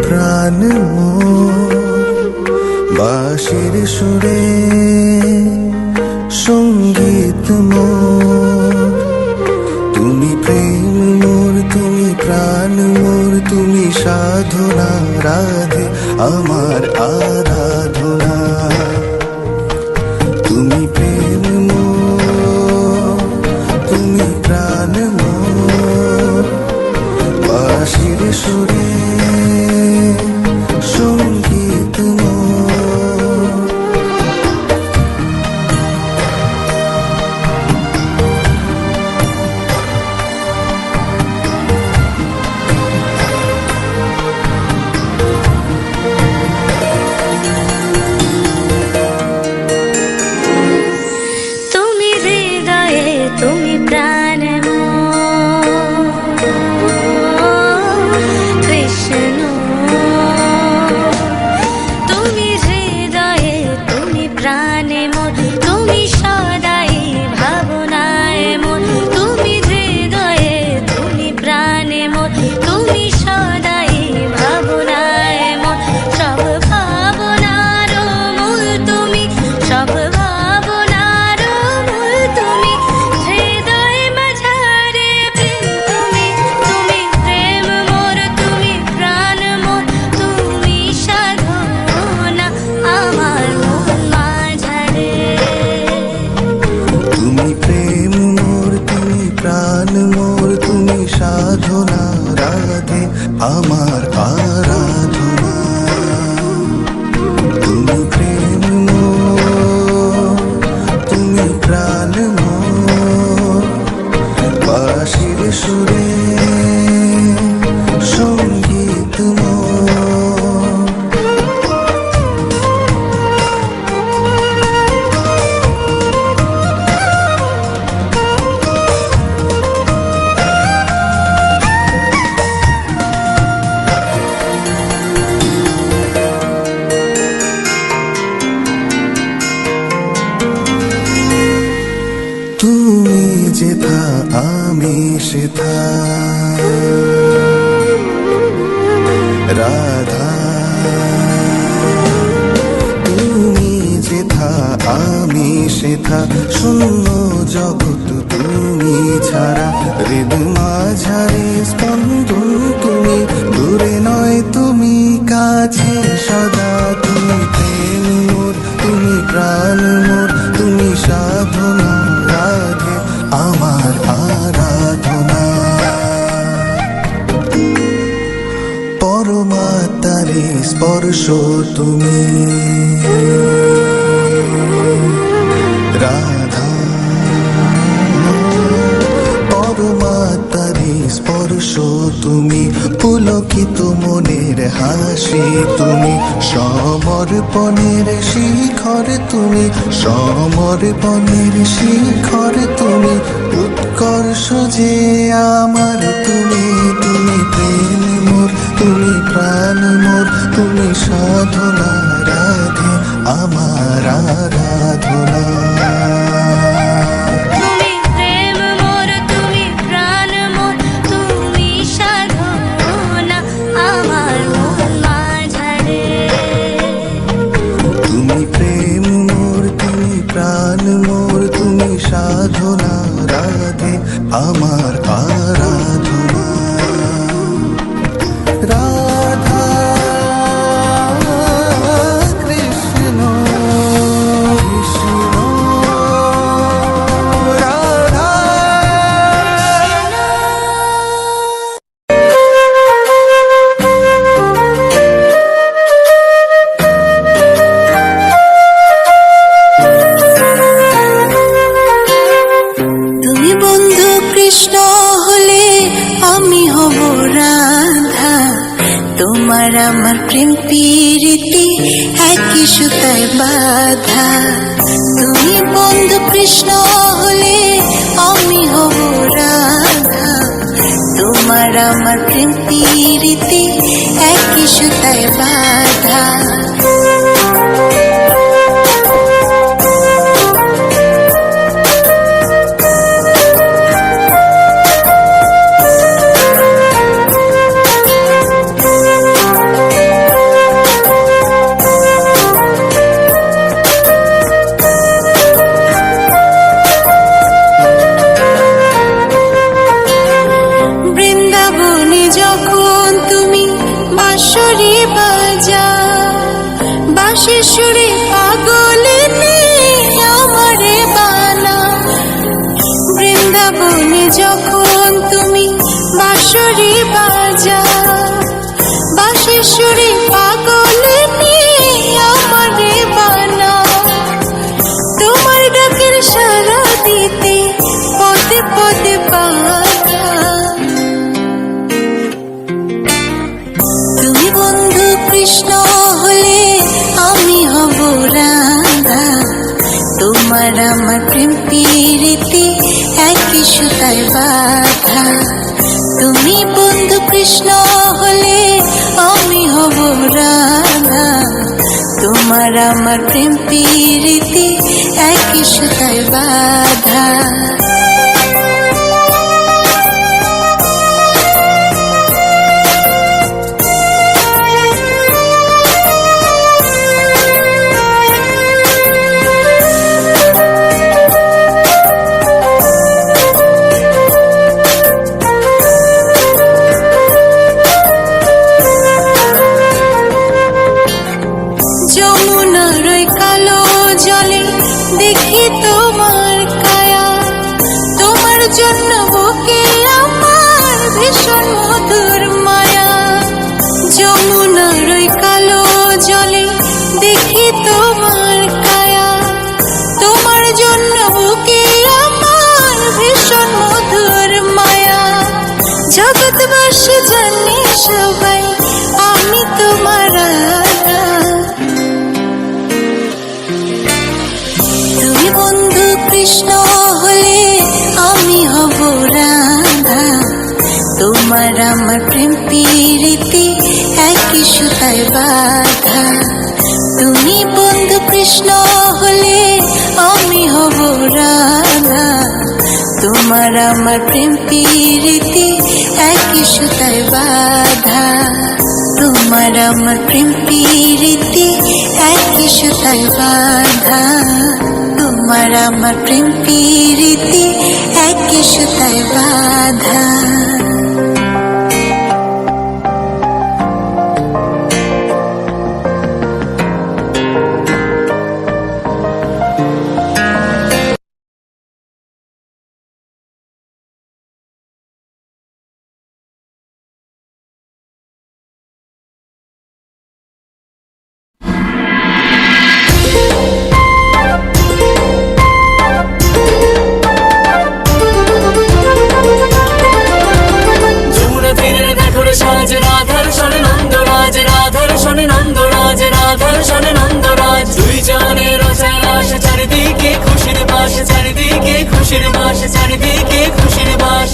প্রাণ মোর বাঁশির সুরে সঙ্গীত মোর, তুমি প্রেম মোর, তুমি প্রাণ মোর, তুমি সাধনা রাধে আমার আরাধনা। তুমি প্রেম মোর, তুমি প্রাণ মোর বাঁশির সুরে সঙ্গীত মোর। তুমি হৃদয়ে, তুমি প্রাণ কৃষ্ণ। তুমি হৃদয়ে, তুমি প্রাণে মোর, তুমি সদাই ভাবনায় মোর। তুমি হৃদয়ে, তুমি প্রাণে মোর, তুমি সদাই ভাবনায় মোর। সব ভাবনার মূল তুমি, সব ভাবনার মূল তুমি, হৃদয় মাঝারে প্রেম তুমি। তুমি প্রেম মোর, তুমি প্রাণ মোর, তুমি সাধনা আমার মন মাঝারে। তুমি প্রেম মোর, তুমি প্রাণ মোর, তুমি সাধনা রাধে আমার আরাধনা। তুমি প্রেম মোর, তুমি প্রাণ মোর বাঁশির সুরে সঙ্গীত মোর। তুমি যেথা আমি সেথা রাধা, তুমি যেথা আমি সেথা, শূন্য জগৎ তুমি ছাড়া। হৃদ মাঝারে স্পন্দন তুমি, দূরে নয় তুমি কাছে সদা। তুমি প্রেম মোর, তুমি প্রাণ মোর, তুমি সাধনা রাধে আমার আরাধনা। পরমাত্মারে স্পর্শ তুমি রাধা, পরমাত্মারে স্পর্শ তুমি, পুলকিত মনের হাসি তুমি, সমর্পণের শিখর তুমি, সমর্পণের শিখর তুমি, উৎকর্ষ যে আমার তুমি। তুমি প্রেম মোর, তুমি প্রাণ মোর, তুমি সাধনা রাধে আমার আরাধনা। তুমি প্রেম মোর, তুমি প্রাণ মোর, তুমি সাধনা আমার মন মাঝারে। তুমি প্রেম মোর, তুমি প্রাণ মোর, তুমি সাধনা রাধে আমার আরাধনা। তোমার আমার প্রেম প্রীতি একই সুতায় বাঁধা। তুমি বন্ধু কৃষ্ণ হলে আমি হব রাধা। তোমার আমার প্রেম প্রীতি একই সুতায় বাঁধা। বৃন্দাবনে যখন তুমি বাঁশরি বাজাও, বাঁশির সুরে পাগলিনী আমারে বানাও। বৃন্দাবনে যখন তুমি বাঁশরি বাজাও, বাঁশির সুরে পাগলিনী আমারে বানাও। তোমার ডাকের সাড়া দিতে পদে পদে বাধা। তুমি বন্ধু কৃষ্ণ হলে আমি হব রাধা। তোমার আমার প্রেম প্রীতি একই সুতায় বাঁধা। তুমি বন্ধু কৃষ্ণ হলে আমি হব রাধা। তোমার আমার প্রেম প্রীতি একই সুতায় বাঁধা। যমুনার ওই কালো জলে দেখি তোমার কায়া। তোমার জন্য বুকে আমার ভীষণ মধুর মায়া। যমুনার ওই কালো জলে দেখি তোমার কায়া। তোমার জন্য বুকে আমার ভীষণ মধুর মায়া। জগৎবাসী জানে সবাই আমি তোমার রাধা। তুমি বন্ধু কৃষ্ণ হলে আমি হব রাধা। তোমার আমার প্রেম প্রীতি একই সুতায় বাঁধা। তুমি বন্ধু কৃষ্ণ হলে আমি হব রাধা। তোমার আমার প্রেম প্রীতি একই সুতায় বাঁধা। তোমার আমার প্রেম প্রীতি একই সুতায় বাঁধা। তোমার আমার প্রেম প্রীতি একই সুতায় বাঁধা।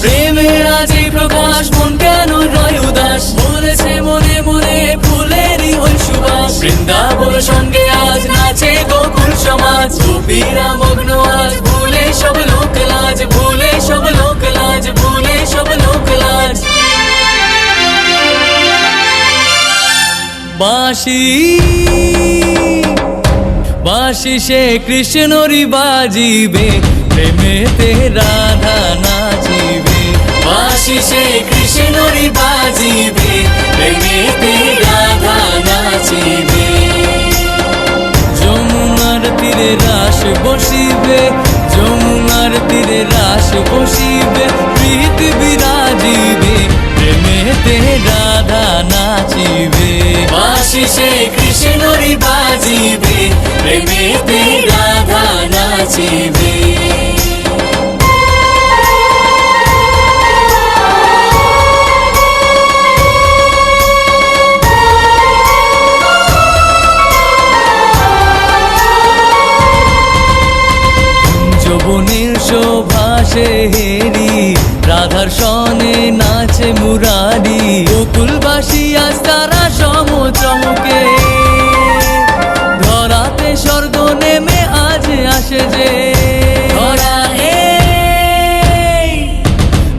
প্রেমের আজি প্রকাশ মন কেন রয় উদাস, বলেছে মনে মনে ফুলেরই ওই সুবাস। বৃন্দাবন সঙ্গে আজ নাচে গোকুল সমাজ, গোপীরা মগ্ন আজ ভুলে সব লোক লাজ, ভুলে সব লোক লাজ, ভুলে সব লোক লাজ। বাঁশি বাঁশি সে কৃষ্ণরি বাজিবে, প্রেমেতে রাধা নাচিবে। বাঁশি সে কৃষ্ণরি বাজিবে, প্রেমেতে রাধা নাচিবে। যমুনার তীরে রাস বসিবে, যমুনার তীরে রাস বসিবে, প্রীত বিরাজিবে, প্রেমেতে রাধা নাচিবে। বাঁশি সে কৃষ্ণরি বাজিবে, প্রেমেতে রাধা নাচিবে। যৌবনের শোভাসে হেরি রাধার সনে নাচে মুরারি গোকুলবাসী আজ তারা সমচমকে ধরাতে স্বর্গ নেমে আজ আসে যে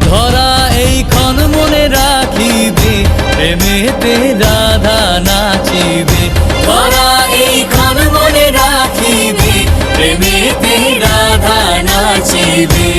ধরা এই ক্ষণ মনে রাখিবে প্রেমেতে রাধা নাচিবে ধরা এই ক্ষণ মনে রাখিবে প্রেমেতে রাধা নাচিবে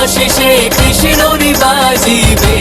আশিসে কৃষ্ণ বাজিবে